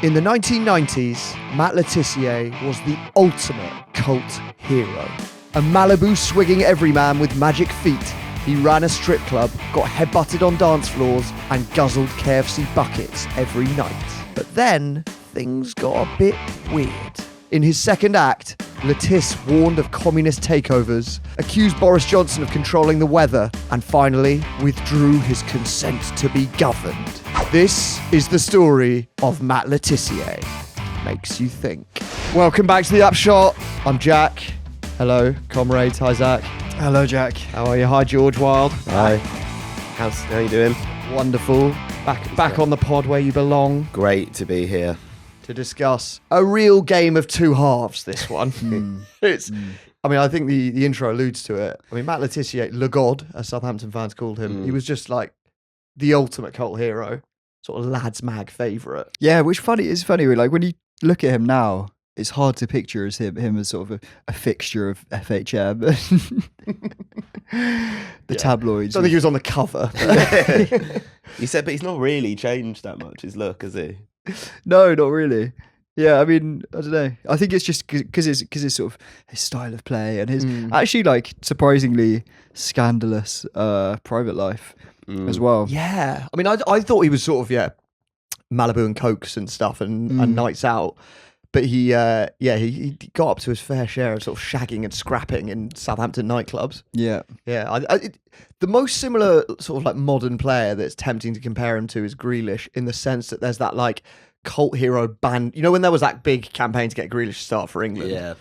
In the 1990s, Matt Le Tissier was the ultimate cult hero. A Malibu-swigging everyman with magic feet, he ran a strip club, got headbutted on dance floors, and guzzled KFC buckets every night. But then, things got a bit weird. In his second act, Le Tiss warned of communist takeovers, accused Boris Johnson of controlling the weather, and finally withdrew his consent to be governed. This is the story of Matt Le Tissier. Makes you think. Welcome back to The Upshot. I'm Jack. Hello, comrades. Hi, Zach. Hello, Jack. How are you? Hi, George Wild. Hi. How you doing? Wonderful. Back on the pod where you belong. Great to be here. To discuss a real game of two halves, this one. I mean, I think the intro alludes to it. I mean, Matt Le Tissier, Le God, as Southampton fans called him, he was just like the ultimate cult hero, sort of lads mag favourite. Yeah, which is funny. Like when you look at him now, it's hard to picture as him as sort of a fixture of FHM. The tabloids. I don't think he was on the cover. You said, but he's not really changed that much, his look, has he? No, not really. Yeah, I mean, I don't know. I think it's just because it's sort of his style of play and his actually like surprisingly scandalous private life as well. Yeah, I mean, I thought he was sort of Malibu and cokes and stuff and nights out, but he got up to his fair share of sort of shagging and scrapping in Southampton nightclubs. Yeah. The most similar sort of like modern player that's tempting to compare him to is Grealish, in the sense that there's that like cult hero band. You know, when there was that big campaign to get Grealish to start for England? Yeah.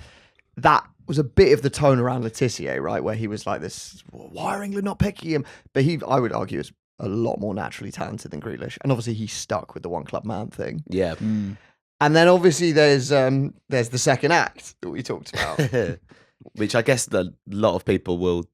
That was a bit of the tone around Le Tissier, right? Where he was like this, why are England not picking him? But I would argue, is a lot more naturally talented than Grealish. And obviously he stuck with the one club man thing. Yeah. And then obviously there's the second act that we talked about. Which I guess a lot of people will,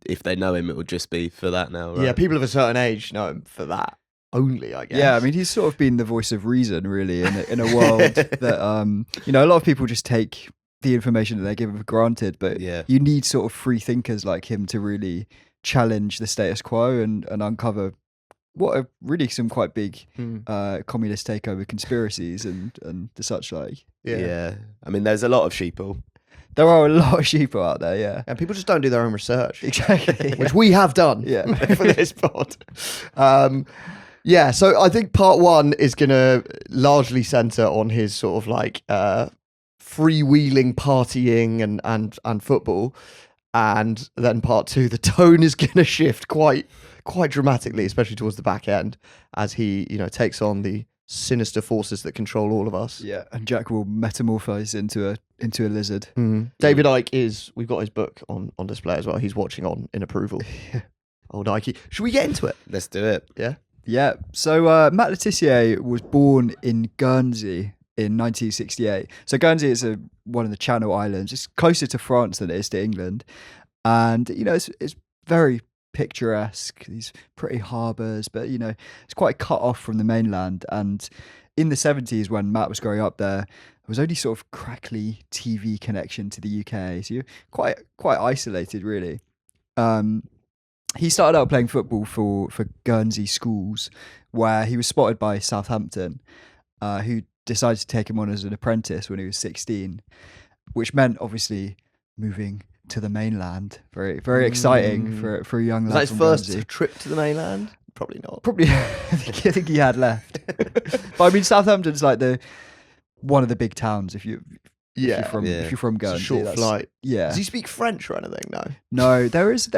if they know him, it would just be for that now, right? Yeah, people of a certain age know him for that only, I guess. Yeah, I mean, he's sort of been the voice of reason, really, in a world that, a lot of people just take the information that they're given for granted, but you need sort of free thinkers like him to really challenge the status quo and uncover what are really some quite big communist takeover conspiracies and the such like. Yeah. I mean, there's a lot of sheeple. There are a lot of sheeple out there, yeah. And people just don't do their own research. Exactly. Which we have done for this pod. So I think part one is going to largely centre on his sort of like freewheeling partying and football. And then part two, the tone is going to shift quite dramatically, especially towards the back end, as he, takes on the sinister forces that control all of us. Yeah, and Jack will metamorphose into a lizard. David Icke we've got his book on display as well. He's watching on in approval. Old Icke. Should we get into it? Let's do it. Yeah. Yeah. So Matt Le Tissier was born in Guernsey in 1968. So Guernsey is one of the Channel Islands. It's closer to France than it is to England. And, it's very picturesque, these pretty harbours, but it's quite cut off from the mainland. And in the 70s, when Matt was growing up there was only sort of crackly TV connection to the UK, so you're quite isolated, really. He started out playing football for Guernsey schools, where he was spotted by Southampton, who decided to take him on as an apprentice when he was 16, which meant obviously moving to the mainland. Very, very exciting for a young lad. Was that his first trip to the mainland? Probably not. Probably. I think he had left. But I mean, Southampton's like one of the big towns. If you're from Guernsey, it's a short flight. Yeah. Does he speak French or anything? No. There is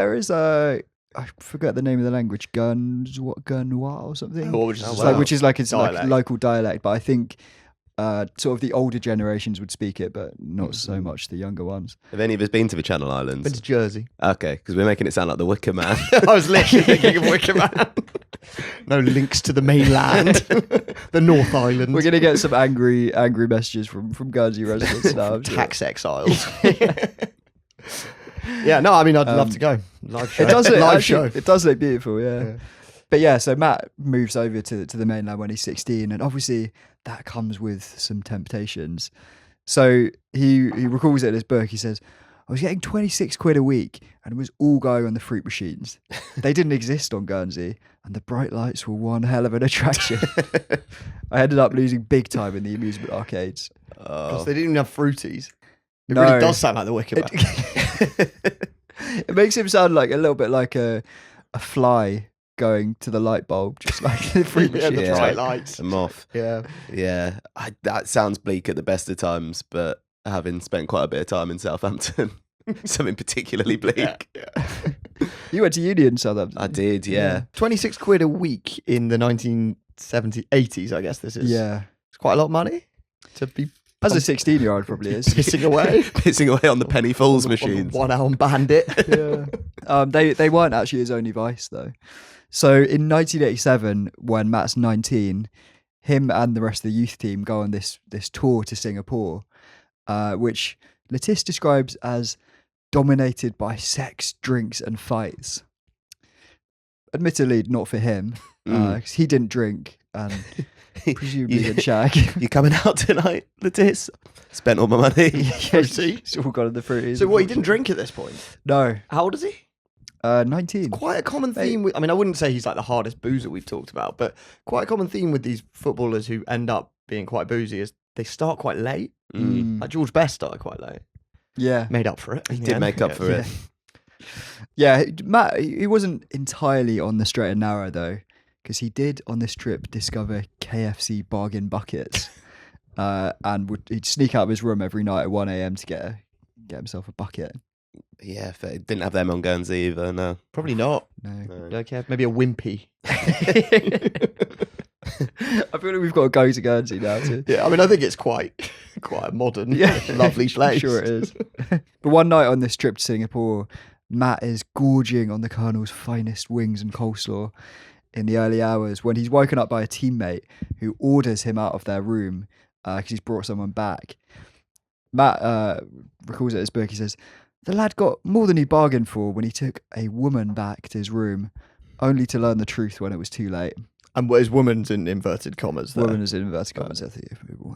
I forget the name of the language. Guernois or something. Which is like it's like local dialect, but I think sort of the older generations would speak it, but not so much the younger ones. Have any of us been to the Channel Islands? Been to Jersey. Okay, because we're making it sound like the Wicker Man. I was literally thinking of Wicker Man. No links to the mainland, the North Island. We're gonna get some angry messages from Guernsey residents now. Tax exiles. Yeah, no, I mean, I'd love to go. Live show. It does look beautiful, yeah. But yeah, so Matt moves over to the mainland when he's 16, and obviously that comes with some temptations. So he recalls it in his book. He says, I was getting 26 quid a week and it was all going on the fruit machines. They didn't exist on Guernsey and the bright lights were one hell of an attraction. I ended up losing big time in the amusement arcades. Because they didn't even have fruities. It No. really does sound like the Wicker Man. It makes him sound like a little bit like a fly going to the light bulb, just like the fruit Yeah, machine. the bright lights. A moth. Yeah. Yeah, that sounds bleak at the best of times, but having spent quite a bit of time in Southampton, something particularly bleak. Yeah. You went to uni in Southampton. I did, yeah. 26 quid a week in the 1970s, 80s, I guess this is. Yeah. It's quite a lot of money to be As a 16-year-old probably is. pissing away. Pissing away on the penny falls on the machines. 1 hour bandit. Yeah. They weren't actually his only vice though. So in 1987, when Matt's 19, him and the rest of the youth team go on this tour to Singapore, which Lettice describes as dominated by sex, drinks, and fights. Admittedly, not for him, 'cause he didn't drink and presumably didn't shag. You coming out tonight, Lettice? Spent all my money. Fruity. It's all gone in the fruities. So what, he didn't drink at this point? No. How old is he? 19. Quite a common theme with, I mean, I wouldn't say he's like the hardest boozer we've talked about, but quite a common theme with these footballers who end up being quite boozy is they start quite late. Like George Best started quite late. Yeah. Made up for it. He did make up for it. Yeah, Matt, he wasn't entirely on the straight and narrow though, because he did on this trip discover KFC bargain buckets, and he'd sneak out of his room every night at 1 a.m. to get himself a bucket. Yeah, fair. Didn't have them on Guernsey either, no. Probably not. No. Okay, maybe a wimpy. I feel like we've got to go to Guernsey now too. Yeah, I mean, I think it's quite a modern, lovely place. Sure it is. But one night on this trip to Singapore, Matt is gorging on the Colonel's finest wings and coleslaw in the early hours when he's woken up by a teammate who orders him out of their room because he's brought someone back. Matt recalls it in his book. He says, the lad got more than he bargained for when he took a woman back to his room, only to learn the truth when it was too late. And his woman's in inverted commas there. Woman is in inverted commas. I think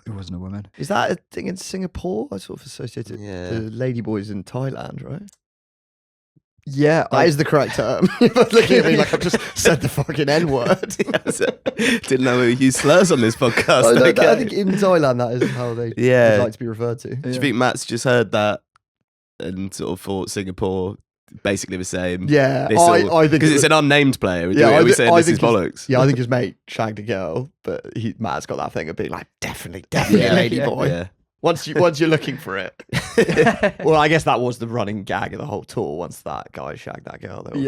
it wasn't a woman. Is that a thing in Singapore? I sort of associated the ladyboys in Thailand, right? Yeah, That is the correct term. You're looking at me like I've just said the fucking N-word. Didn't know we used slurs on this podcast. I think in Thailand that is how they would like to be referred to. Do you think Matt's just heard that and sort of thought Singapore basically the same? Yeah, I think because it's an unnamed player. Yeah, are we saying this is think bollocks? Yeah, I think his mate shagged a girl, but Matt's got that thing of being like, definitely a lady boy. Yeah. Once you're looking for it. Well, I guess that was the running gag of the whole tour. Once that guy shagged that girl, they were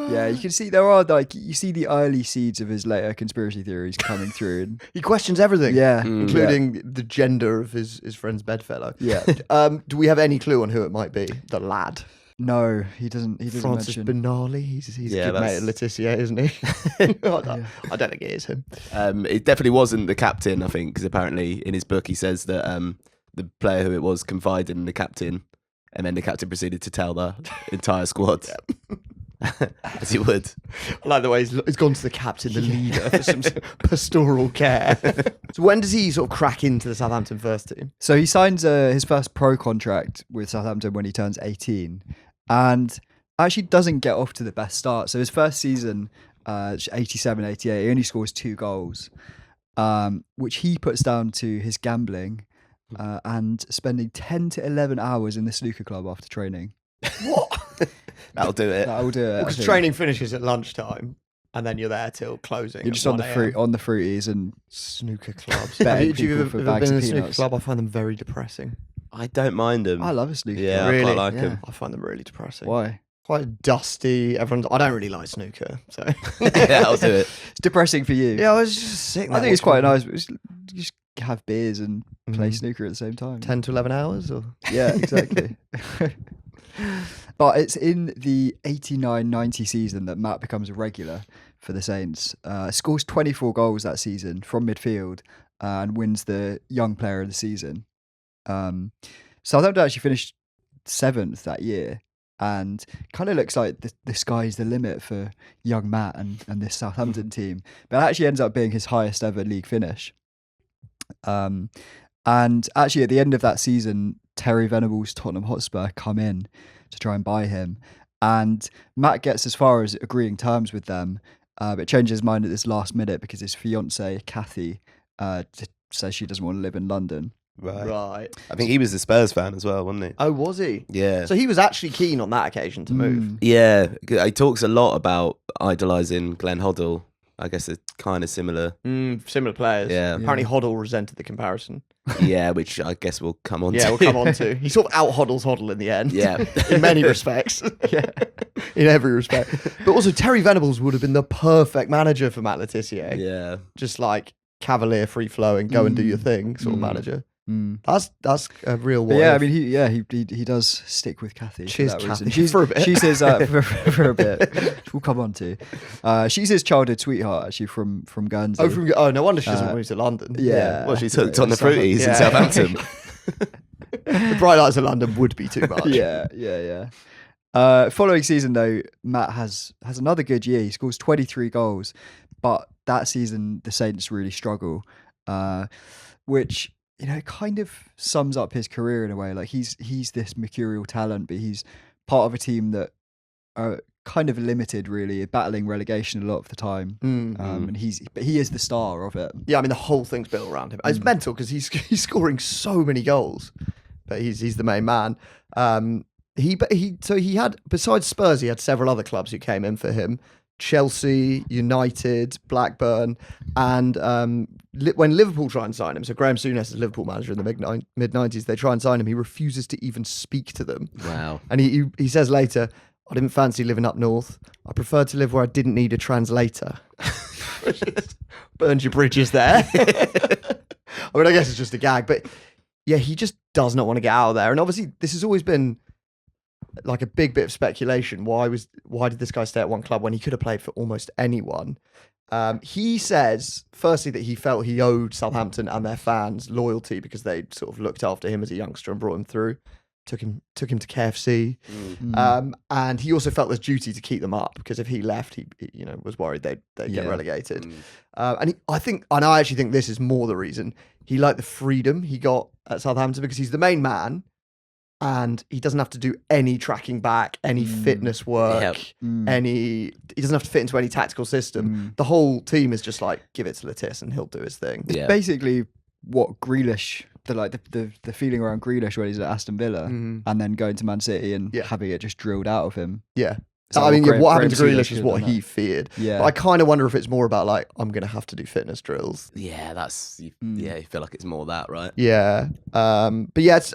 yeah. You can see there are you see the early seeds of his later conspiracy theories coming through. And he questions everything. Yeah, including the gender of his friend's bedfellow. Yeah. Do we have any clue on who it might be? The lad. No, he doesn't. Francis mention. Benali. He's a good mate of Tissier, isn't he? I don't think it is him. It definitely wasn't the captain, I think, because apparently in his book he says that the player who it was confided in the captain, and then the captain proceeded to tell the entire squad. As he would. I like the way he's gone to the captain, the leader, for some pastoral care. So when does he sort of crack into the Southampton first team? So he signs his first pro contract with Southampton when he turns 18, and actually doesn't get off to the best start. So his first season, 87-88, he only scores 2 goals, which he puts down to his gambling and spending 10 to 11 hours in the snooker club after training. What? That'll do it. That'll do it. Because training finishes at lunchtime, and then you're there till closing. You're just on the fruities and snooker clubs. Have you ever been in a snooker club? I find them very depressing. I don't mind them. I love a snooker. Yeah, really? I quite like them. I find them really depressing. Why? Quite dusty. I don't really like snooker, so yeah, I'll do it. It's depressing for you. Yeah, I was just sick. I think it's quite nice. Just have beers and play snooker at the same time. 10 to 11 hours, or yeah, exactly. But it's in the 89-90 season that Matt becomes a regular for the Saints. Scores 24 goals that season from midfield and wins the Young Player of the Season. Southampton actually finished 7th that year, and kind of looks like the sky's the limit for young Matt and this Southampton team. But it actually ends up being his highest ever league finish. And actually at the end of that season, Terry Venables' Tottenham Hotspur come in to try and buy him. And Matt gets as far as agreeing terms with them, but changes his mind at this last minute because his fiancée, Kathy, says she doesn't want to live in London. Right. I think he was a Spurs fan as well, wasn't he? Oh, was he? Yeah. So he was actually keen on that occasion to move. Yeah, he talks a lot about idolising Glenn Hoddle. I guess it's kind of similar. Similar players. Yeah. Apparently Hoddle resented the comparison. Yeah, which I guess we'll come on to. Yeah, we'll come on to. He sort of out Hoddles Hoddle in the end. Yeah. In many respects. Yeah. In every respect. But also Terry Venables would have been the perfect manager for Matt Le Tissier. Yeah. Just like cavalier, free flowing, go and do your thing sort of manager. That's a real one. Yeah, I mean, he does stick with Kathy. Cheers, for that Kathy. reason. For a bit. She's his for a bit. Which we'll come on to. She's his childhood sweetheart, actually, from Guernsey. Oh, no wonder she doesn't move to London. Yeah. Well, she's hooked on the fruities in Southampton. The bright lights of London would be too much. Yeah. Following season, though, Matt has another good year. He scores 23 goals, but that season the Saints really struggle, which, you know, kind of sums up his career in a way. Like he's this mercurial talent, but he's part of a team that are kind of limited, really, battling relegation a lot of the time. And he is the star of it. Yeah, I mean the whole thing's built around him. It's mental because he's scoring so many goals, but he's the main man. He had, besides Spurs, he had several other clubs who came in for him. Chelsea, United, Blackburn, and when Liverpool try and sign him, so Graham Souness is Liverpool manager in the mid-90s, they try and sign him, he refuses to even speak to them. Wow. And he says later, I didn't fancy living up north. I preferred to live where I didn't need a translator. Burns your bridges there. I mean, I guess it's just a gag, but yeah, he just does not want to get out of there. And obviously, this has always been like a big bit of speculation. Why did this guy stay at one club when he could have played for almost anyone? He says, firstly, that he felt he owed Southampton and their fans loyalty because they sort of looked after him as a youngster and brought him through, took him to KFC, and he also felt this duty to keep them up because if he left, he was worried they'd get relegated. I actually think this is more the reason he liked the freedom he got at Southampton because he's the main man. And he doesn't have to do any tracking back, any fitness work, he doesn't have to fit into any tactical system. The whole team is just like, give it to Letice and he'll do his thing. It's basically what Grealish, the feeling around Grealish when he's at Aston Villa and then going to Man City and having it just drilled out of him. Yeah. So what happened to Grealish is what he feared. Yeah. But I kind of wonder if it's more about like, I'm going to have to do fitness drills. Yeah, you feel like it's more that, right? Yeah. But yeah, it's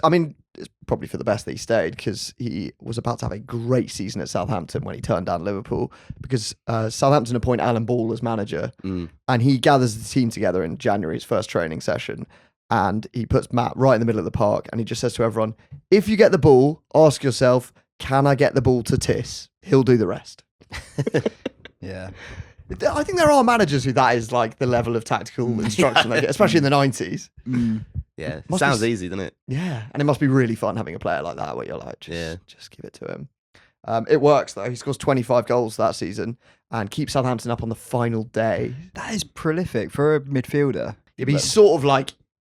probably for the best that he stayed because he was about to have a great season at Southampton when he turned down Liverpool because Southampton appoint Alan Ball as manager and he gathers the team together in January's first training session and he puts Matt right in the middle of the park and he just says to everyone, if you get the ball, ask yourself, can I get the ball to Tiss? He'll do the rest. Yeah. I think there are managers who that is like the level of tactical instruction they get, especially in the 90s. Yeah, sounds easy, doesn't it? Yeah, and it must be really fun having a player like that where you're like, just give it to him. It works though. He scores 25 goals that season and keeps Southampton up on the final day. That is prolific for a midfielder. Yeah, but he's sort of like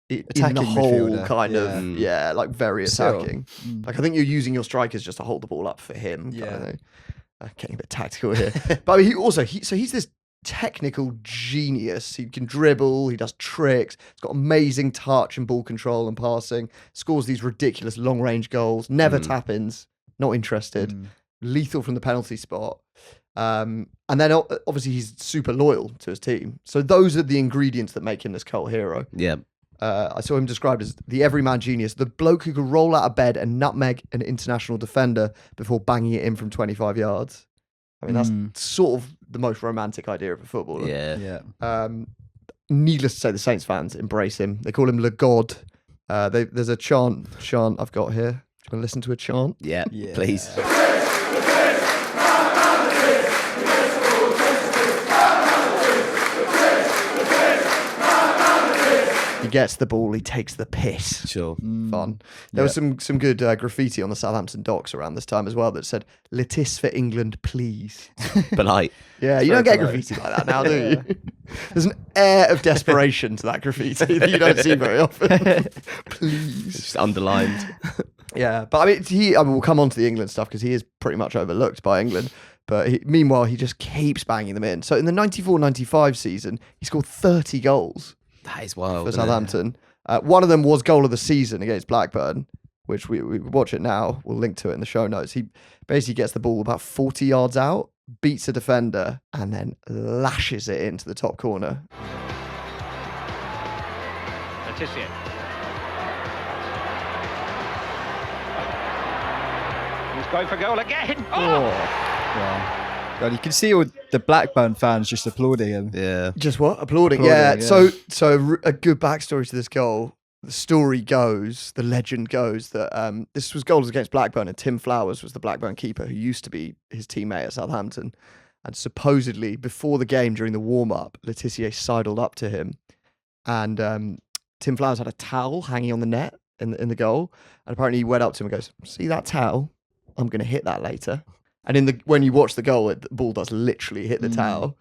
attacking in the whole midfielder. kind of, like very attacking. Like I think you're using your strikers just to hold the ball up for him. Kind of thing. Getting a bit tactical here. But he's this technical genius. He can dribble, he does tricks, he's got amazing touch and ball control and passing, scores these ridiculous long range goals, never tap-ins, not interested, lethal from the penalty spot. And then obviously he's super loyal to his team. So those are the ingredients that make him this cult hero. Yeah. I saw him described as the everyman genius, the bloke who could roll out of bed and nutmeg an international defender before banging it in from 25 yards. I mean, that's sort of the most romantic idea of a footballer. Yeah. Needless to say, the Saints fans embrace him. They call him Le God. There's a chant I've got here. Do you want to listen to a chant? Yeah, please. He gets the ball, he takes the piss. Sure. Fun. There was some good graffiti on the Southampton docks around this time as well that said "Lettuce for England, please." Polite. Yeah, you don't get graffiti like that now, do you? There's an air of desperation to that graffiti that you don't see very often. Please. Just underlined. Yeah, but I mean, we'll come on to the England stuff because he is pretty much overlooked by England. But meanwhile, he just keeps banging them in. So in the 94-95 season, he scored 30 goals That is wild. for isn't it? Southampton. One of them was goal of the season against Blackburn, which we watch it now. We'll link to it in the show notes. He basically gets the ball about 40 yards out, beats a defender, and then lashes it into the top corner. Tissier. He's going for goal again. Wow. God, you can see all the Blackburn fans just applauding him. Yeah. Just what? Applauding. Yeah. So a good backstory to this goal. The story goes, the legend goes that this was goals against Blackburn, and Tim Flowers was the Blackburn keeper who used to be his teammate at Southampton. And supposedly, before the game, during the warm-up, Tissier sidled up to him, and Tim Flowers had a towel hanging on the net in the goal. And apparently he went up to him and goes, "See that towel? I'm going to hit that later." And when you watch the goal, the ball does literally hit the towel.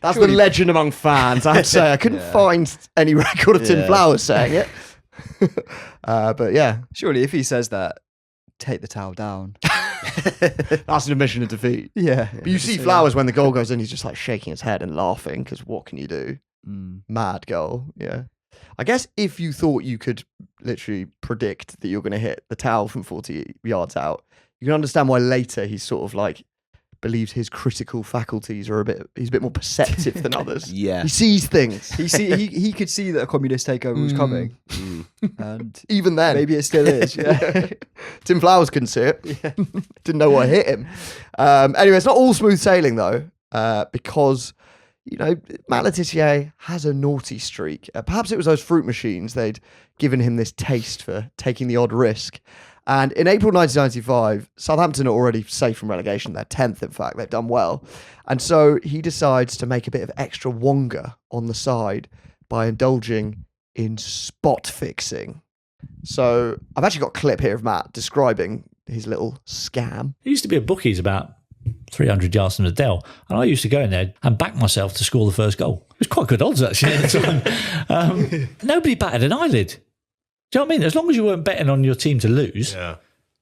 That's the legend among fans, I'd say. I couldn't find any record of Tim Flowers saying it. But yeah. Surely if he says that, take the towel down. That's an admission of defeat. Yeah. But you see Flowers when the goal goes in, he's just like shaking his head and laughing because what can you do? Mad goal. Yeah. I guess if you thought you could literally predict that you're going to hit the towel from 40 yards out, you can understand why later he's sort of like believes his critical faculties are he's a bit more perceptive than others. Yeah. He sees things. He could see that a communist takeover was coming. And even then. maybe it still is. Yeah. Tim Flowers couldn't see it. Didn't know what hit him. Anyway, it's not all smooth sailing though, because Matt Le Tissier has a naughty streak. Perhaps it was those fruit machines. They'd given him this taste for taking the odd risk. And in April 1995, Southampton are already safe from relegation. They're 10th, in fact. They've done well. And so he decides to make a bit of extra wonga on the side by indulging in spot fixing. So I've actually got a clip here of Matt describing his little scam. There used to be a bookies about 300 yards from the Dell, and I used to go in there and back myself to score the first goal. It was quite good odds, actually, at the time. Nobody batted an eyelid. Do you know what I mean? As long as you weren't betting on your team to lose,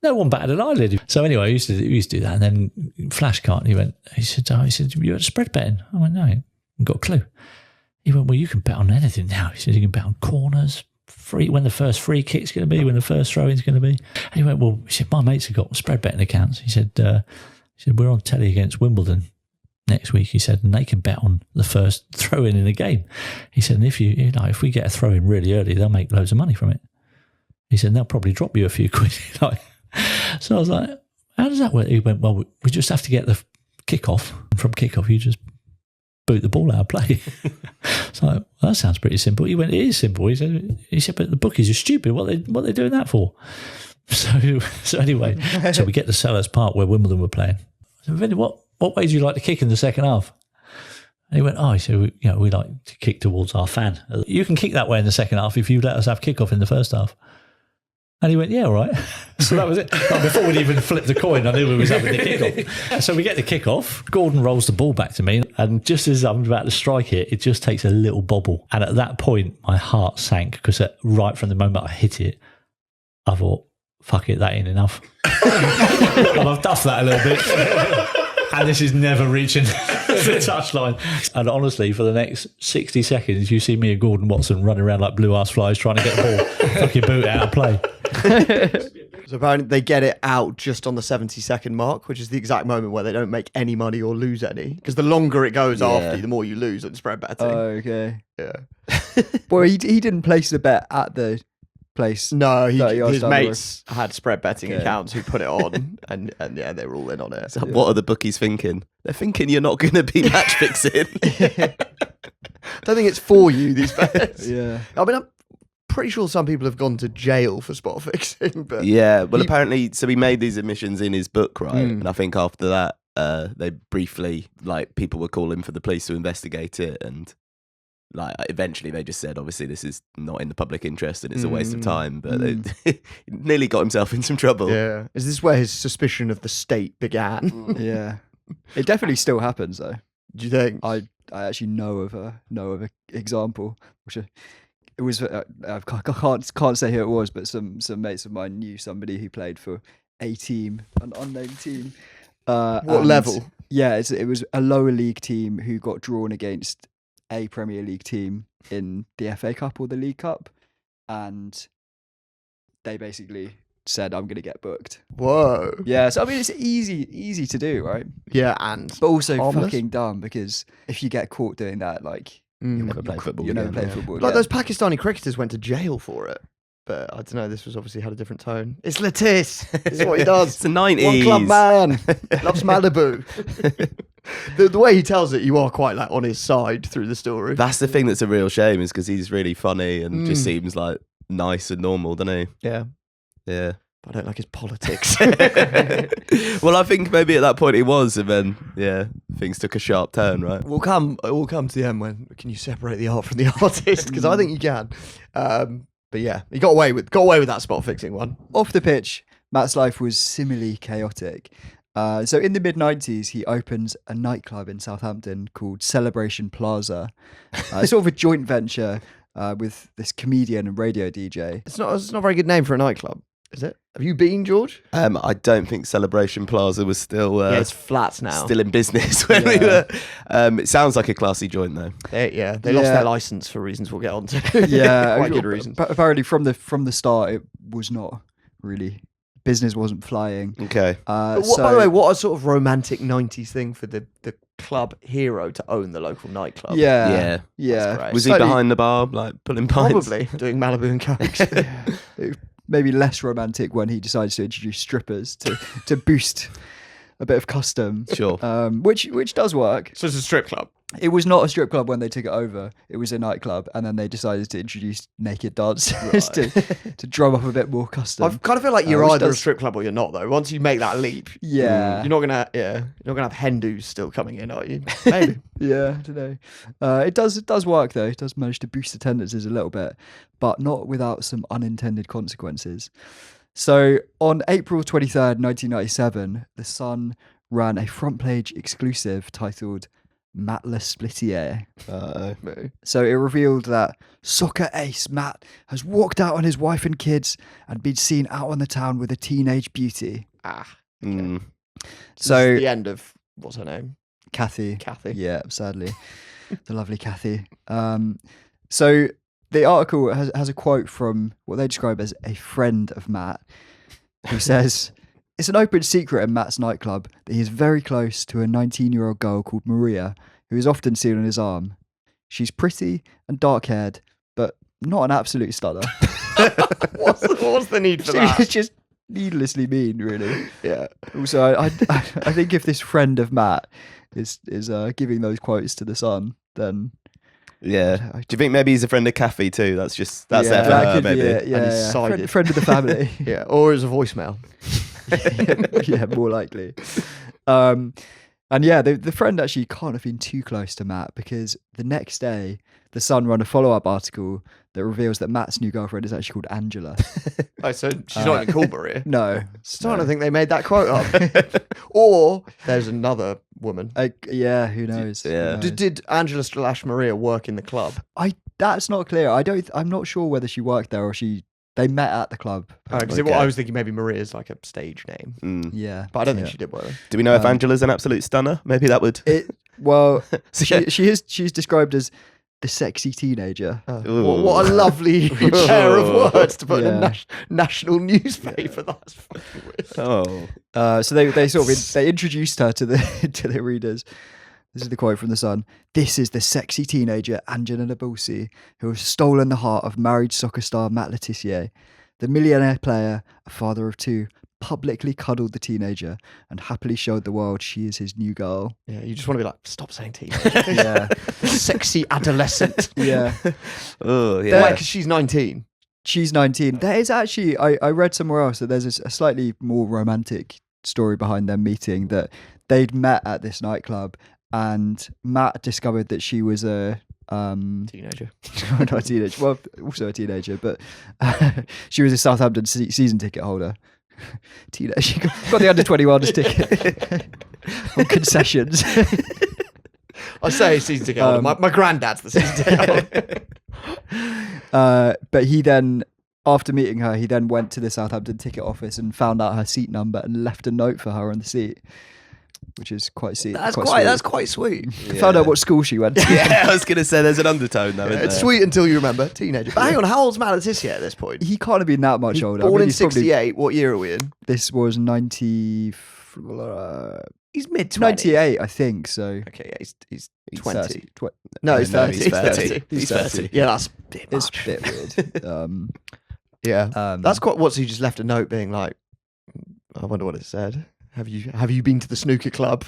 no one batted an eyelid. So anyway, I used to do that, and then Flashcart, he said, "You had spread betting?" I went, "No, I haven't got a clue." He went, "Well, you can bet on anything now." He said, "You can bet on corners, when the first free kick's going to be, when the first throw-in's going to be." And he went, "Well," he said, "my mates have got spread betting accounts." He said, "We're on telly against Wimbledon next week," he said, "and they can bet on the first throw-in in a game." He said, "And if we get a throw-in really early, they'll make loads of money from it." He said, "They'll probably drop you a few quid." So I was like, "How does that work?" He went, "Well, we just have to get the kick-off. And from kick-off, you just boot the ball out of play." So well, that sounds pretty simple. He went, "It is simple." He said, "But the bookies are stupid. What are they doing that for?" So anyway, so we get to Sellers Park where Wimbledon were playing. I said, "Vinny, what way do you like to kick in the second half?" And he went, "Oh," he said, we like to kick towards our fan. You can kick that way in the second half if you let us have kick-off in the first half." And he went, "Yeah, all right." So that was it. Like, before we'd even flipped the coin, I knew we was having the kick-off. So we get the kick-off. Gordon rolls the ball back to me. And just as I'm about to strike it just takes a little bobble. And at that point, my heart sank because right from the moment I hit it, I thought, fuck it, that ain't enough. And I've duffed that a little bit. And this is never reaching the touchline. And honestly, for the next 60 seconds, you see me and Gordon Watson running around like blue-ass flies trying to get the ball, fucking boot out of play. So apparently they get it out just on the 70-second mark, which is the exact moment where they don't make any money or lose any. Because the longer it goes after, the more you lose on spread betting. Oh, okay. Yeah. Well, he didn't place the bet at the place. No, 30 yards his down the road. mates had spread betting accounts who put it on, and yeah, they were all in on it. So what are the bookies thinking? They're thinking you're not going to be match fixing. I don't think it's for you, these bets. Yeah. I mean, I'm pretty sure some people have gone to jail for spot fixing. But yeah, well, apparently, so he made these admissions in his book, right? And I think after that, they briefly, people were calling for the police to investigate it, and like eventually they just said, obviously this is not in the public interest and it's a waste of time. But they nearly got himself in some trouble. Yeah. Is this where his suspicion of the state began? Yeah, it definitely still happens though. Do you think? I actually know of a example, which it was I can't say who it was, but some mates of mine knew somebody who played for a team, an unnamed team. What level? Yeah, it was a lower league team who got drawn against a Premier League team in the FA Cup or the League Cup, and they basically said, "I'm going to get booked." Whoa. Yeah, so I mean, it's easy to do, right? Yeah, and But also harmless. fucking dumb, because if you get caught doing that, like You'll never play football you'll never again. play football. like again. those Pakistani cricketers went to jail for it. But I don't know, this was obviously had a different tone. It's Latis. This is what he does. It's the 90s. One club man. Loves Malibu. the way he tells it, you are quite like on his side through the story. That's the thing that's a real shame, is because he's really funny and just seems like nice and normal, doesn't he? Yeah. Yeah. But I don't like his politics. Well, I think maybe at that point he was, and then things took a sharp turn, right? We'll come to the end when can you separate the art from the artist? Because I think you can. But yeah, he got away with that spot fixing one. Off the pitch, Matt's life was similarly chaotic. So in the mid-90s, he opens a nightclub in Southampton called Celebration Plaza. It's sort of a joint venture with this comedian and radio DJ. It's not a very good name for a nightclub, is it? Have you been, George? I don't think Celebration Plaza was still Yeah, it's flats now. still in business when we were. It sounds like a classy joint though. They lost their license for reasons we'll get on to. Yeah, Quite good reasons. But apparently from the start, it was not really, business wasn't flying. Okay. By the way, what a sort of romantic 90s thing for the club hero to own the local nightclub. Yeah. That's great. Was he Slightly- behind the bar, like pulling pints? Probably doing Malibu and Cokes. Maybe less romantic when he decides to introduce strippers to boost a bit of custom. Sure. Which does work. So it's a strip club. It was not a strip club when they took it over. It was a nightclub, and then they decided to introduce naked dancers to drum up a bit more custom. I kind of feel like you're which either a does- strip club or you're not, though. Once you make that leap, Yeah. you're not gonna have Hindus still coming in, are you? Maybe. Yeah, I don't know. It does work though. It does manage to boost attendances a little bit, but not without some unintended consequences. So on April 23rd, 1997, The Sun ran a front page exclusive titled Malibu-swigging. So it revealed that soccer ace Matt has walked out on his wife and kids and been seen out on the town with a teenage beauty. Mm. So This is the end of what's her name? Kathy. Yeah, sadly. The lovely Kathy. So the article has a quote from what they describe as a friend of Matt, who says, "It's an open secret in Matt's nightclub that he is very close to a 19-year-old girl called Maria, who is often seen on his arm. She's pretty and dark-haired, but not an absolute stunner." What's the need for that? She's just needlessly mean, really. Yeah. Also, I think if this friend of Matt is giving those quotes to The Sun, then Yeah. Do you think maybe he's a friend of Kathy too? That's there for that her, could maybe. be it. Yeah, And he's yeah. sided. Friend of the family. Yeah, or as a voicemail. Yeah, more likely. And yeah, the friend actually can't have been too close to Matt, because the next day, The Sun ran a follow-up article that reveals that Matt's new girlfriend is actually called Angela. Oh, so she's not even called Maria. No. Starting to think they made that quote up. Or there's another woman. Yeah, who knows? Yeah. Who knows? Did Angela / Maria work in the club? That's not clear. I'm not sure whether she worked there or they met at the club. Because Okay. I was thinking maybe Maria's like a stage name. Mm. Yeah. But I don't think Yeah. she did work. Do we know if Angela's an absolute stunner? Maybe that would. Well, she's described as the sexy teenager. Ooh. What a lovely pair of words to put in a Yeah. national newspaper. That's fucking weird. Oh. So they sort of they introduced her to the readers. This is the quote from The Sun. "This is the sexy teenager Angela Nabosi, who has stolen the heart of married soccer star Matt Tissier. The millionaire player, a father of two, publicly cuddled the teenager and happily showed the world she is his new girl." Yeah, you just want to be like, stop saying teenage. Yeah. Sexy adolescent. Yeah. Oh, yeah. Why? Because she's 19. She's 19. There is actually, I read somewhere else that there's a slightly more romantic story behind them meeting, that they'd met at this nightclub and Matt discovered that she was a Teenager. Not a teenager, well, also a teenager, but she was a Southampton season ticket holder. Teenager, she got the under 21s ticket on concessions. I say season ticket holder. My granddad's the season ticket holder. But he then, after meeting her, he then went to the Southampton ticket office and found out her seat number and left a note for her on the seat, which is quite sweet. That's quite sweet. Found out what school she went to. Yeah, I was going to say there's an undertone though. Isn't It's there? sweet until you remember. Teenager. But hang on, how old's Matt Tissier at this point? He can't have been that much He's older. born in he's probably- 68. What year are we in? This was 90. He's mid-20s. 98, I think. So Okay, yeah, he's 30. 20. No, he's No, 30. he's 30. He's He's 30. 30. Yeah, that's a bit it's much. a bit weird. Yeah. That's quite. What's he just left a note being like? I wonder what it said. Have you been to the snooker club?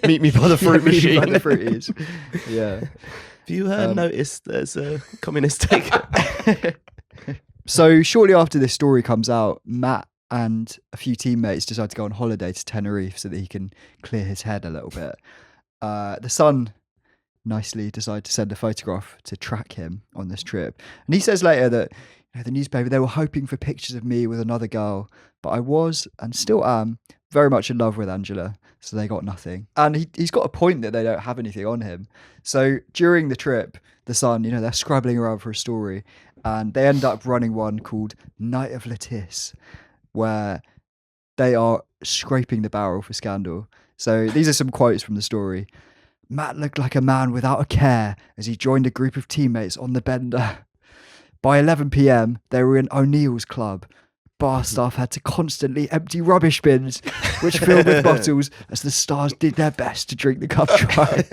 Meet me by the fruit machine. By the fruities. Yeah. Have you noticed there's a communist takeover? So shortly after this story comes out, Matt and a few teammates decide to go on holiday to Tenerife so that he can clear his head a little bit. The Sun nicely decided to send a photograph to track him on this trip. And he says later that the newspaper, they were hoping for pictures of me with another girl, but I was and still am very much in love with Angela, so they got nothing. And he's got a point that they don't have anything on him. So during the trip, the Sun, they're scrabbling around for a story, and they end up running one called Night of Lettice, where they are scraping the barrel for scandal. So these are some quotes from the story. Matt looked like a man without a care as he joined a group of teammates on the bender. By 11 p.m, they were in O'Neill's club. Bar staff had to constantly empty rubbish bins, which filled with bottles, as the stars did their best to drink the cup dry.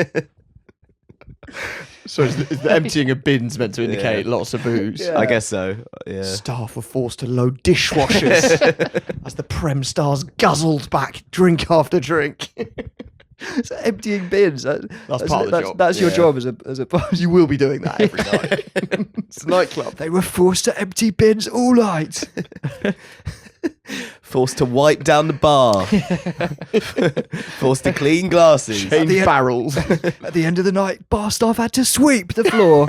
So is the emptying of bins meant to indicate lots of booze? Yeah. I guess so. Yeah. Staff were forced to load dishwashers as the Prem stars guzzled back drink after drink. So emptying bins. That's part of the job. That's your Yeah. job as a boss. You will be doing that every night. It's a nightclub. They were forced to empty bins all night. Forced to wipe down the bar. Forced to clean glasses. Change the- barrels. At the end of the night, bar staff had to sweep the floor.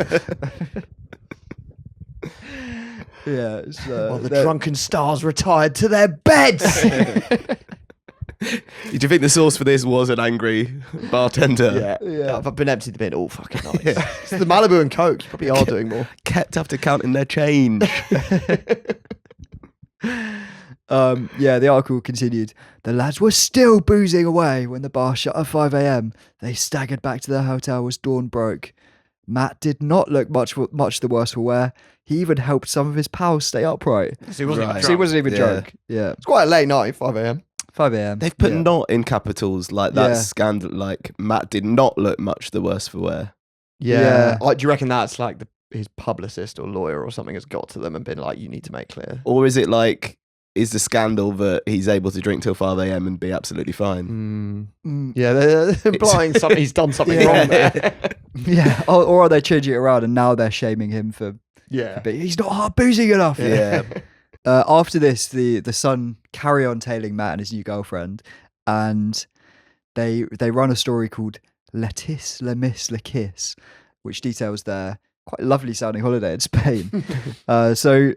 Yeah. So While the drunken stars retired to their beds. Do you think the source for this was an angry bartender? Yeah. I've been emptied the bin all fucking night. It's the Malibu and Coke. You probably are doing more. Kept after counting their change. The article continued. The lads were still boozing away when the bar shut at 5 a.m. They staggered back to their hotel as dawn broke. Matt did not look much the worse for wear. He even helped some of his pals stay upright. So he wasn't Right. even So he drunk. wasn't even Yeah. drunk. Yeah. It's quite a late night, 5 a.m. 5 a.m. They've put yeah. not in capitals like that Yeah. scandal. Like Matt did not look much the worse for wear. Yeah. Yeah. Do you reckon that's like his publicist or lawyer or something has got to them and been like, you need to make clear? Or is it like, is the scandal that he's able to drink till 5 a.m. and be absolutely fine? Yeah, they're implying something. He's done something Yeah. wrong there. Yeah. Or are they changing it around and now they're shaming him for Yeah. but he's not hard boozing enough. Yeah. After this, the Sun carry on tailing Matt and his new girlfriend, and they run a story called Lettice, Le Miss, Le Kiss, which details their quite lovely sounding holiday in Spain. So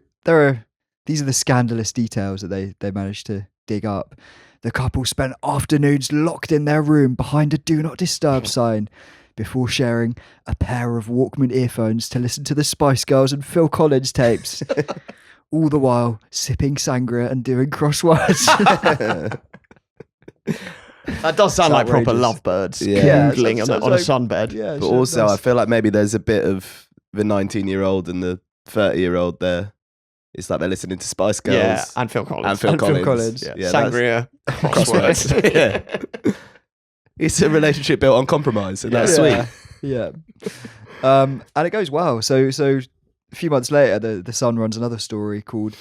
these are the scandalous details that they managed to dig up. The couple spent afternoons locked in their room behind a do not disturb sign before sharing a pair of Walkman earphones to listen to the Spice Girls and Phil Collins tapes. All the while sipping sangria and doing crosswords. That does sound like proper outrageous. lovebirds. Yeah. Canoodling Yeah, on a sunbed. Yeah, But also, I feel like maybe there's a bit of the 19-year-old and the 30-year-old there. It's like they're listening to Spice Girls. Yeah, and Phil Collins. And Phil Collins. Yeah. Yeah, Sangria, crosswords. crosswords. Yeah. It's a relationship built on compromise, and that's sweet. Yeah. And it goes well. So a few months later, the Sun runs another story called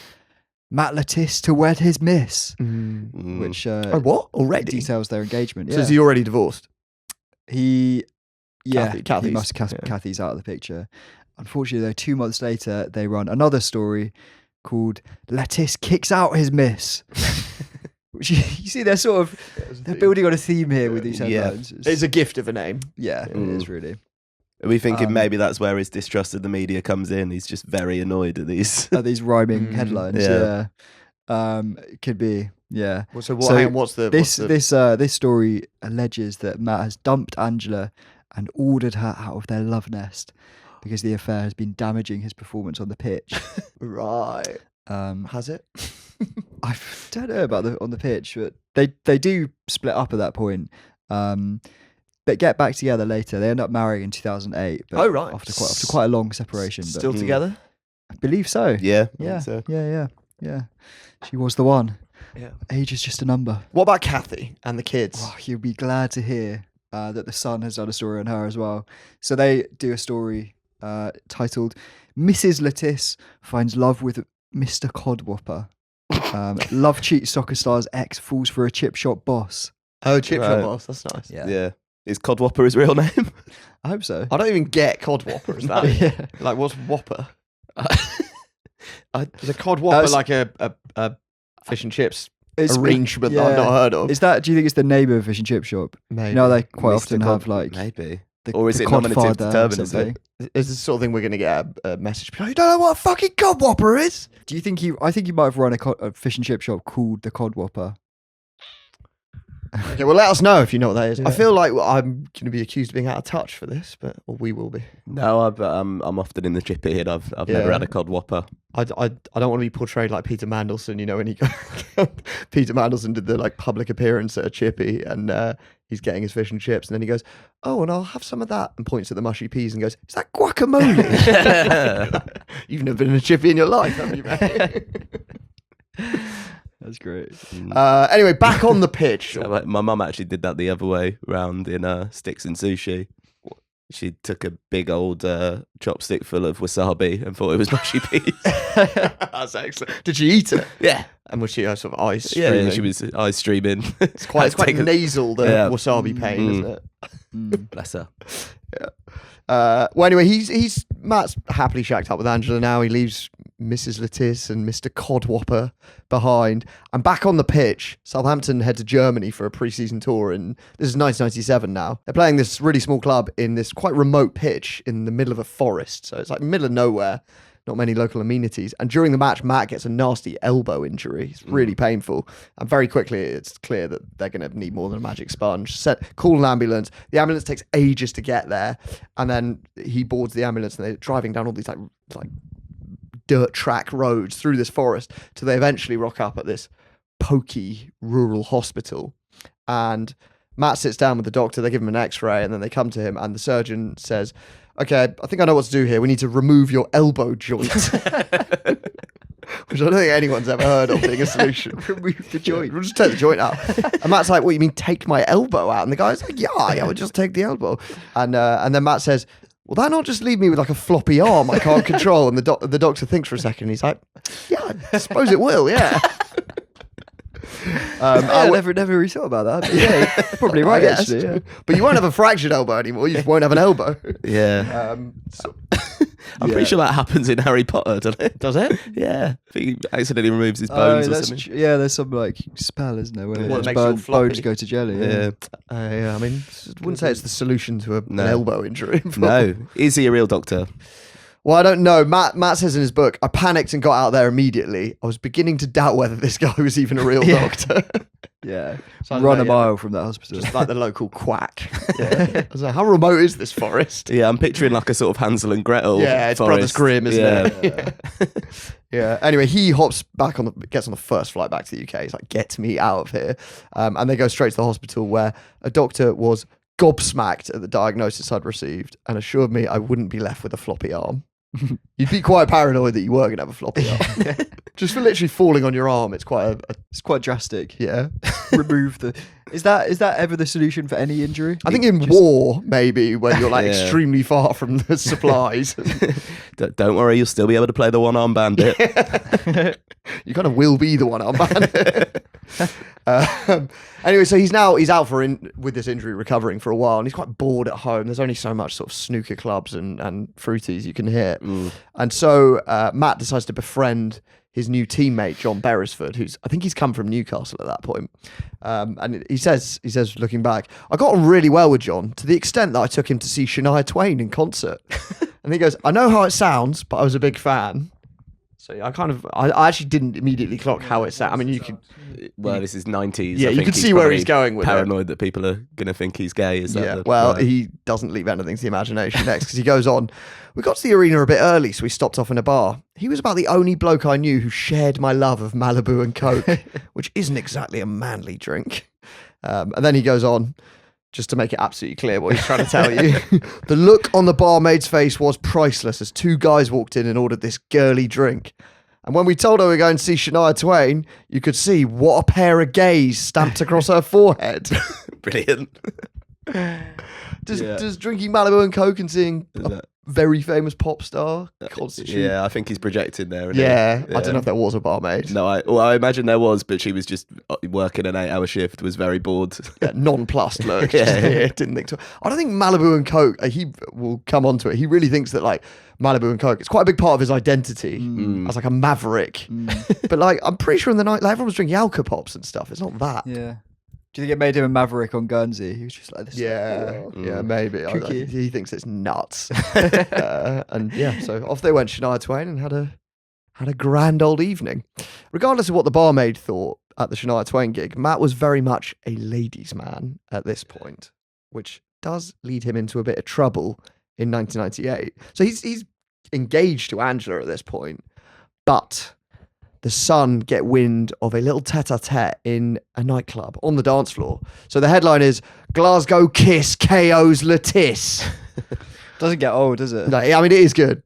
Matt Lettice to wed his miss, which What? Already? details their engagement. So Yeah. is he already divorced? He Kathy's. he must Kathy's out of the picture. Unfortunately, though, 2 months later, they run another story called Lettice kicks out his miss. Which you see, they're building on a theme here with these Yeah. headlines. It's a gift of a name. Yeah, it is really. Are we thinking maybe that's where his distrust of the media comes in? He's just very annoyed at these. At these rhyming headlines. Yeah. It could be. Yeah. Well, so what's the This story alleges that Matt has dumped Angela and ordered her out of their love nest because the affair has been damaging his performance on the pitch. right? Has it? I don't know about on the pitch, but they do split up at that point. But get back together later. They end up marrying in 2008. But Oh, right. After quite a long separation. But Still together? I believe so. Yeah. I Yeah. think so. Yeah. She was the one. Yeah. Age is just a number. What about Kathy and the kids? Oh, you'll be glad to hear that the Sun has done a story on her as well. So they do a story titled "Mrs. Lettice Finds Love with Mr. Codwhopper." Love cheats soccer star's ex falls for a chip shop boss. Oh, chip shop Right. boss. That's nice. Yeah. Is Codwhopper his real name? I hope so. I don't even get cod whopper. Is that Yeah. like what's whopper? Is a cod whopper s- like a fish and chips It's- arrangement that I've yeah. not heard of? Is that? Do you think it's the name of a fish and chip shop? Maybe. You know, they quite Mr. often have like Maybe. the, Or is the it nominative Codfather or determinism? something. Is this the sort of thing we're going to get a message? You don't know what a fucking cod whopper is? Do you think I think you might have run a fish and chip shop called the Codwhopper. Okay, well, let us know if you know what that is. Yeah. I feel like I'm going to be accused of being out of touch for this, or we will be. No, I'm often in the chippy and I've never Yeah. had a Codwhopper. I don't want to be portrayed like Peter Mandelson, you know, when he Peter Mandelson did the like public appearance at a chippy and he's getting his fish and chips and then he goes, oh, and I'll have some of that and points at the mushy peas and goes, is that guacamole? You've never been in a chippy in your life, have you, mate? That's great. Anyway, back on the pitch. So, like, my mum actually did that the other way round in Sticks and Sushi. She took a big old chopstick full of wasabi and thought it was mushy peas. That's excellent. Did she eat it? Yeah. And was she sort of eyes Yeah, streaming? she was eye streaming. It's quite Take a- nasal, the Yeah. wasabi pain, isn't it? Bless her. Well, anyway, Matt's happily shacked up with Angela now. He leaves Mrs. Lettice and Mr. Codwhopper behind. And back on the pitch, Southampton head to Germany for a pre-season tour. And this is 1997 now. They're playing this really small club in this quite remote pitch in the middle of a forest. So it's like middle of nowhere. Not many local amenities. And during the match, Matt gets a nasty elbow injury. It's really painful. And very quickly, it's clear that they're going to need more than a magic sponge. Call an ambulance. The ambulance takes ages to get there. And then he boards the ambulance and they're driving down all these like dirt track roads through this forest till they eventually rock up at this pokey rural hospital. And Matt sits down with the doctor. They give him an x-ray and then they come to him and the surgeon says, okay, I think I know what to do here. We need to remove your elbow joint. Which I don't think anyone's ever heard of being a solution. Remove the joint. We'll just take the joint out. And Matt's like, what, you mean take my elbow out? And the guy's like, yeah, we'll just take the elbow. And then Matt says, will that not just leave me with like a floppy arm I can't control? And the doctor thinks for a second and he's like, yeah, I suppose it will, yeah. I never really thought about that. But yeah, you're probably right, Yes. actually. Yeah. But you won't have a fractured elbow anymore. You just won't have an elbow. Yeah. I'm pretty sure that happens in Harry Potter, doesn't it? Does it? Yeah. I think he accidentally removes his bones or something. Yeah, there's some like spell, isn't there? Where What his makes you all floppy? bones go to jelly. Yeah. Yeah, I mean, I wouldn't say it's the solution to an No. elbow injury. No. Is he a real doctor? Well, I don't know. Matt says in his book, I panicked and got out there immediately. I was beginning to doubt whether this guy was even a real doctor. Yeah. So I don't Run know, a mile from that hospital. Just like the local quack. I was like, how remote is this forest? Yeah, I'm picturing like a sort of Hansel and Gretel. Yeah, it's Brothers forest. Grimm, isn't Yeah. it? Yeah. Anyway, he hops back gets on the first flight back to the UK. He's like, get me out of here. And they go straight to the hospital where a doctor was gobsmacked at the diagnosis I'd received and assured me I wouldn't be left with a floppy arm. You'd be quite paranoid that you were going to have a floppy arm. Just for literally falling on your arm, it's quite It's quite drastic. yeah. Remove the. Is that ever the solution for any injury? I think in war, maybe, when you're like Yeah. extremely far from the supplies. Don't worry, you'll still be able to play the one-arm bandit. You kind of will be the one arm bandit. Anyway, so he's out with this injury recovering for a while, and he's quite bored at home. There's only so much sort of snooker clubs and fruities you can hit. And so Matt decides to befriend his new teammate, John Beresford, I think he's come from Newcastle at that point. And he says, looking back, I got on really well with John to the extent that I took him to see Shania Twain in concert. And he goes, I know how it sounds, but I was a big fan. So I actually didn't immediately clock how it sounds. I mean, you could. Well, this is 90s. Yeah, I you think can see where he's going with it. paranoid that people are going to think he's gay. Is that Yeah, the well, right? he doesn't leave anything to the imagination next because he goes on. We got to the arena a bit early, so we stopped off in a bar. He was about the only bloke I knew who shared my love of Malibu and Coke, which isn't exactly a manly drink. And then he goes on, just to make it absolutely clear what he's trying to tell you. The look on the barmaid's face was priceless as two guys walked in and ordered this girly drink. And when we told her we were going to see Shania Twain, you could see what a pair of gays stamped across her forehead. Brilliant. Does drinking Malibu and Coke and seeing a very famous pop star constitute? Yeah, I think he's projected there. Isn't Yeah, he? I don't know if there was a barmaid. No, I imagine there was, but she was just working an 8-hour shift, was very bored. Yeah, nonplussed look. Yeah. Just here, didn't think. I don't think Malibu and Coke. He will come onto it. He really thinks that like Malibu and Coke. It's quite a big part of his identity as like a maverick. But like, I'm pretty sure in the night, like, everyone was drinking Alka Pops and stuff. It's not that. Yeah. Do you think it made him a maverick on Guernsey? He was just like this. Yeah, maybe. Tricky. He thinks it's nuts. And yeah, so off they went, Shania Twain, and had a grand old evening. Regardless of what the barmaid thought at the Shania Twain gig, Matt was very much a ladies' man at this point, which does lead him into a bit of trouble in 1998. So he's engaged to Angela at this point, but the Sun get wind of a little tete-a-tete in a nightclub on the dance floor. So the headline is Glasgow Kiss KO's Letice. Doesn't get old, does it? No, I mean, it is good.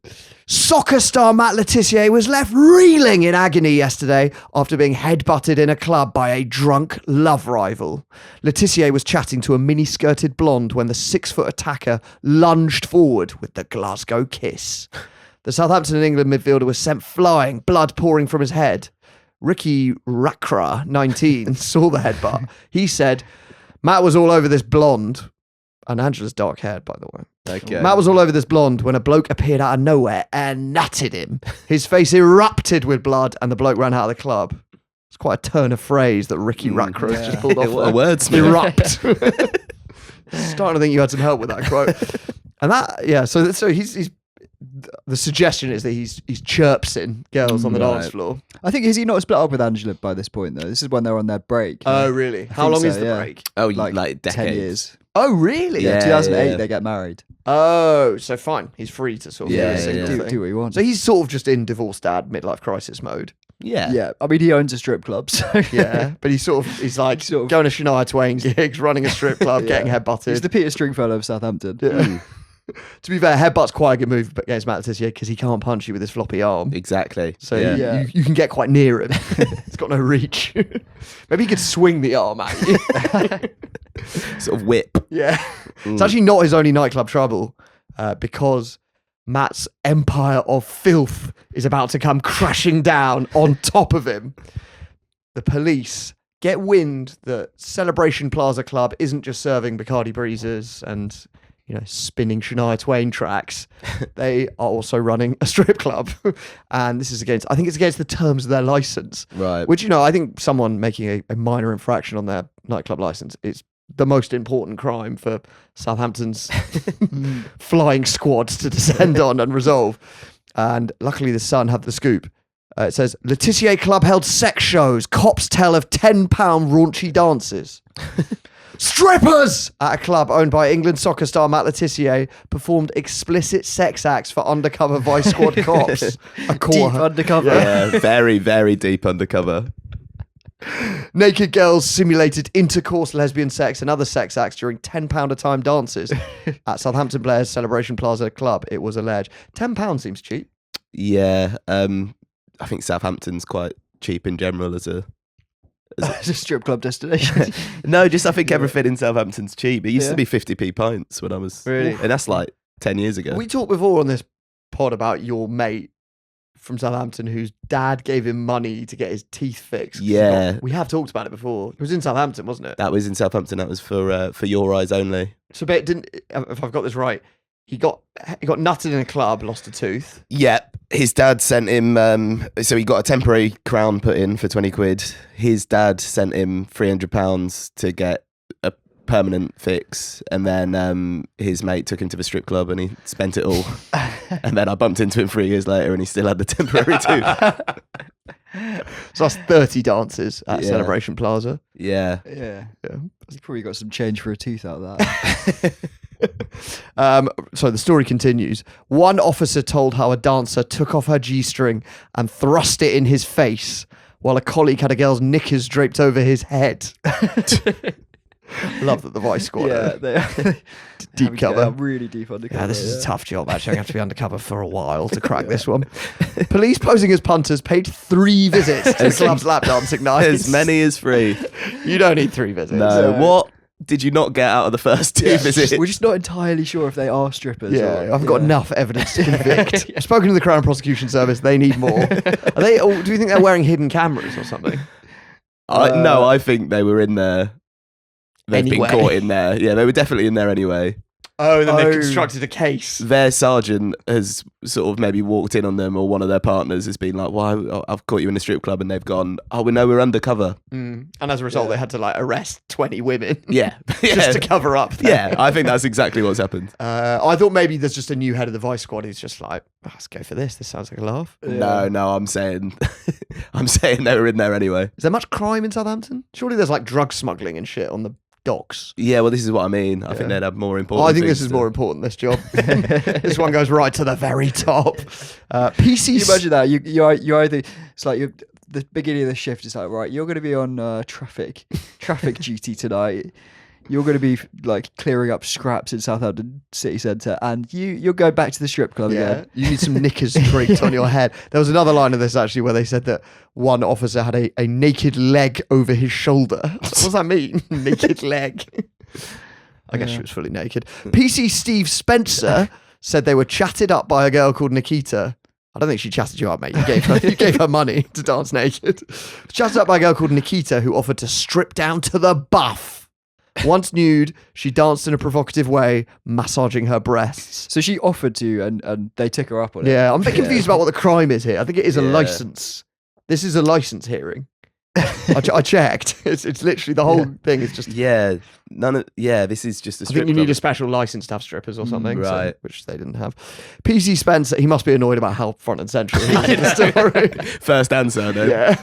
Soccer star Matt Le Tissier was left reeling in agony yesterday after being headbutted in a club by a drunk love rival. Le Tissier was chatting to a mini-skirted blonde when the 6-foot attacker lunged forward with the Glasgow Kiss. The Southampton and England midfielder was sent flying, blood pouring from his head. Ricky Rakra, 19, saw the headbutt. He said, Matt was all over this blonde, and Angela's dark haired, by the way. Okay. Matt was all over this blonde when a bloke appeared out of nowhere and nutted him. His face erupted with blood, and the bloke ran out of the club. It's quite a turn of phrase that Ricky Rakra has just pulled off. What a wordsmith. Erupt. Starting to think you had some help with that quote. And that, yeah, so he's the suggestion is that he's chirpsing girls on the dance floor. I think, is he not split up with Angela by this point, though? This is when they're on their break. Oh, really? How long is the break? Oh, Like like 10 decades. years. Oh, really? Yeah, Yeah, 2008, yeah. they get married. Oh, so fine. He's free to sort of Yeah, do a single yeah. thing. Do what you want. So he's sort of just in divorced dad midlife crisis mode. Yeah. Yeah, I mean, he owns a strip club, so Yeah, but he's like Sort of- going to Shania Twain gigs, running a strip club, getting headbutted. he's the Peter Stringfellow of Southampton. Yeah. To be fair, headbutt's quite a good move against Matt Tissier because he can't punch you with his floppy arm. Exactly. So yeah. you can get quite near him. It's got no reach. Maybe he could swing the arm at you. Sort of whip. Yeah. It's actually not his only nightclub trouble because Matt's empire of filth is about to come crashing down on top of him. The police get wind that Celebration Plaza Club isn't just serving Bacardi Breezers and, you know, spinning Shania Twain tracks. They are also running a strip club. And this is I think it's against the terms of their license. Right. Which, you know, I think someone making a minor infraction on their nightclub license is the most important crime for Southampton's flying squads to descend on and resolve. And luckily the Sun had the scoop. It says, Le Tissier Club held sex shows. Cops tell of £10 raunchy dances. Strippers at a club owned by England soccer star Matt Le Tissier performed explicit sex acts for undercover Vice Squad cops. Deep undercover. Yeah, very, very deep undercover. Naked girls simulated intercourse, lesbian sex, and other sex acts during £10 a time dances at Southampton Players Celebration Plaza Club. It was alleged. £10 seems cheap. Yeah. I think Southampton's quite cheap in general as a. It's a strip club destination. No, just I think everything in Southampton's cheap. It used Yeah. to be 50p pints when I was. Really? And that's like 10 years ago. We talked before on this pod about your mate from Southampton whose dad gave him money to get his teeth fixed. Yeah. We have talked about it before. It was in Southampton, wasn't it? That was in Southampton. That was for Your Eyes Only. So, but it didn't, if I've got this right, he got nutted in a club, lost a tooth. Yep. His dad sent him, so he got a temporary crown put in for 20 quid. His dad sent him £300 to get a permanent fix. And then his mate took him to the strip club and he spent it all. And then I bumped into him 3 years later and he still had the temporary tooth. So that's 30 dances at Yeah. Celebration Plaza. Yeah. Yeah. He's probably got some change for a tooth out of that. So the story continues. One officer told how a dancer took off her G-string and thrust it in his face, while a colleague had a girl's knickers draped over his head. Love that the Vice Squad are deep cover. Really deep undercover. Yeah, this is a tough job, actually. I'm going to have to be undercover for a while to crack this one. Police posing as punters paid 3 visits to the club's lap dancing nights. As many as 3. You don't need 3 visits. No. What did you not get out of the first 2 visits? We're just not entirely sure if they are strippers. Yeah, or, I've got enough evidence to convict. I've spoken to the Crown Prosecution Service. They need more. Are they? Or do you think they're wearing hidden cameras or something? No, I think they were in there. They've Anyway. been caught in there. Yeah, they were definitely in there anyway. Oh, then Oh. they've constructed a case. Their sergeant has sort of maybe walked in on them, or one of their partners has been like, "Well, I've caught you in a strip club," and they've gone, "Oh, we know we're undercover." And as a result, they had to like arrest 20 women. Yeah, Just to cover up. yeah. I think that's exactly what's happened. I thought maybe there's just a new head of the Vice Squad who's just like, "Oh, let's go for this. This sounds like a laugh. No, I'm saying, I'm saying they were in there anyway. Is there much crime in Southampton? Surely there's like drug smuggling and shit on the docks. Yeah, well, this is what I mean. I think they'd have more important. I think this things is to- more important, this job. This one goes right to the very top. PC. Can you imagine that? You either, it's like the beginning of the shift is like, right, you're going to be on traffic duty tonight. You're going to be like clearing up scraps in Southampton city centre, and you'll go back to the strip club Yeah, again. you need some knickers draped on your head. There was another line of this actually where they said that one officer had a naked leg over his shoulder. What does that mean? Naked leg. I guess she was fully naked. PC Steve Spencer said they were chatted up by a girl called Nikita. I don't think she chatted you up, mate. You gave her money to dance naked. Chatted up by a girl called Nikita who offered to strip down to the buff. Once nude, she danced in a provocative way, massaging her breasts. So she offered to, and they took her up on it. Yeah, I'm a bit confused about what the crime is here. I think it is a Yeah. license. This is a license hearing. I checked. It's literally the whole thing is just. Yeah, this is just a I strip think you need a club. special license to have strippers or something, so- right. which they didn't have. PC Spencer, he must be annoyed about how front and central he is in the story. First answer, no? Yeah.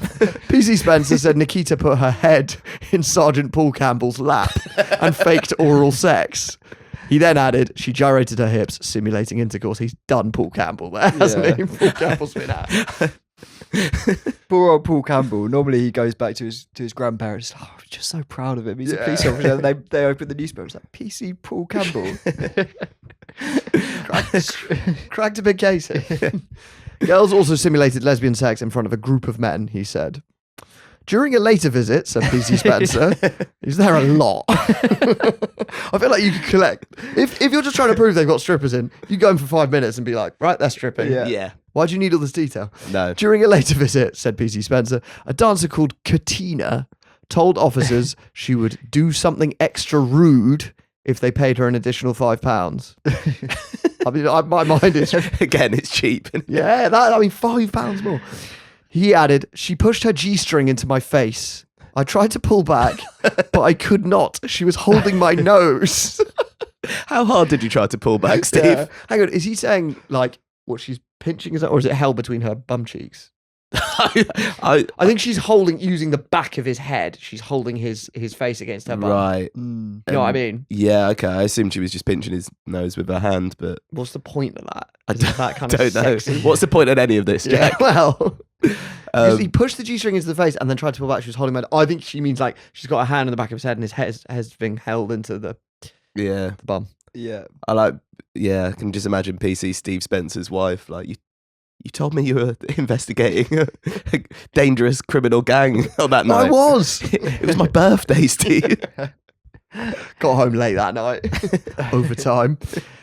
PC Spencer said Nikita put her head in Sergeant Paul Campbell's lap and faked oral sex. He then added, she gyrated her hips, simulating intercourse. He's done Paul Campbell there, hasn't he? Paul Campbell's been out. Poor old Paul Campbell. Normally he goes back to his grandparents. Oh, I'm just so proud of him. He's a police officer. And they open the newspaper. It's like PC Paul Campbell. Cracked a big case here. Girls also simulated lesbian sex in front of a group of men, he said. During a later visit, said PC Spencer, is there a lot? I feel like you could collect. If you're just trying to prove they've got strippers in, you go in for 5 minutes and be like, right, they're stripping. Yeah. Yeah. Why do you need all this detail? No. During a later visit, said PC Spencer, a dancer called Katina told officers she would do something extra rude if they paid her an additional £5. I mean, my mind is, Again, it's cheap. yeah, £5 more. He added, she pushed her G-string into my face. I tried to pull back, but I could not. She was holding my nose. How hard did you try to pull back, Steve? Yeah. Hang on, is he saying like what she's pinching is that, or is it held between her bum cheeks? I I think she's using the back of his head. She's holding his face against her bum. right. You know what I mean? Yeah, okay. I assumed she was just pinching his nose with her hand, but What's the point of that? I Isn't that kind of don't know. sexy? What's the point of any of this, Yeah, Jack? well, 'cause Um, he pushed the G-string into the face and then tried to pull back. She was holding my. I think she means like she's got a hand in the back of his head and his head's being held into the yeah. bum. Yeah. I can just imagine PC Steve Spencer's wife, like, you told me you were investigating a dangerous criminal gang on that night. I was. It was my birthday, Steve. Got home late that night. Overtime.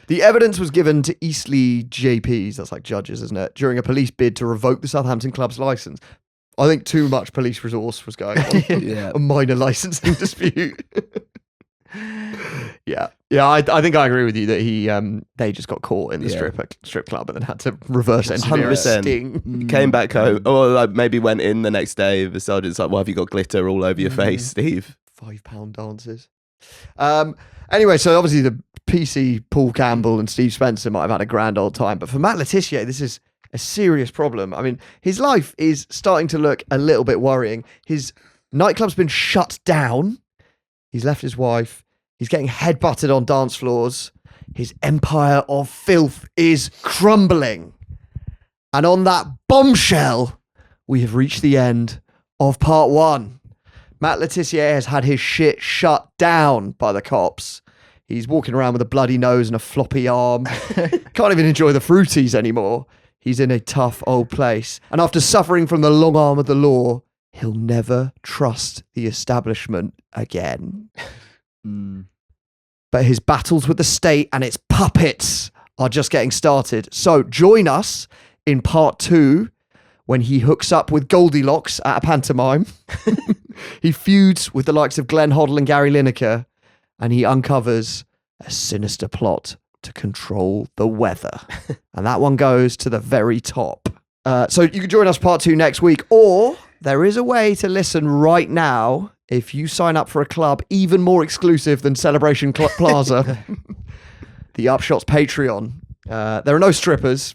The evidence was given to Eastleigh JPs, that's like judges, isn't it? During a police bid to revoke the Southampton club's licence. I think too much police resource was going on. Yeah. A minor licensing dispute. Yeah, I think I agree with you that they just got caught in the strip club and then had to reverse engineer a 100%. sting. Came back home, or like maybe went in the next day. The sergeant's like, "Why have you got glitter all over your face, Steve?" £5 dances. Anyway, so obviously the PC Paul Campbell and Steve Spencer might have had a grand old time, but for Matt Le Tissier, this is a serious problem. I mean, his life is starting to look a little bit worrying. His nightclub's been shut down. He's left his wife. He's getting headbutted on dance floors. His empire of filth is crumbling. And on that bombshell, we have reached the end of part 1. Matt Le Tissier has had his shit shut down by the cops. He's walking around with a bloody nose and a floppy arm. Can't even enjoy the fruities anymore. He's in a tough old place. And after suffering from the long arm of the law, he'll never trust the establishment again. But his battles with the state and its puppets are just getting started. So join us in part 2 when he hooks up with Goldilocks at a pantomime. He feuds with the likes of Glenn Hoddle and Gary Lineker, and he uncovers a sinister plot to control the weather. And that one goes to the very top. So you can join us part 2 next week, or there is a way to listen right now if you sign up for a club even more exclusive than Celebration Plaza, the Upshots Patreon. There are no strippers,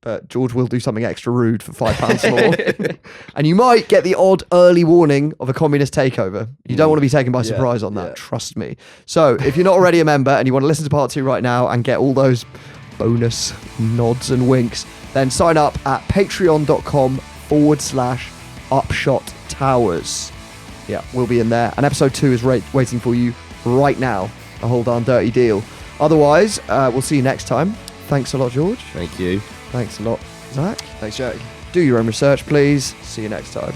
but George will do something extra rude for £5 more. And you might get the odd early warning of a communist takeover. You don't want to be taken by surprise on that, trust me. So if you're not already a member and you want to listen to part 2 right now and get all those bonus nods and winks, then sign up at patreon.com/Upshot Towers. Yeah, we'll be in there. And episode 2 is waiting for you right now. A whole darn dirty deal. Otherwise, we'll see you next time. Thanks a lot, George. Thank you. Thanks a lot, Zach. Thanks, Jack. Do your own research, please. See you next time.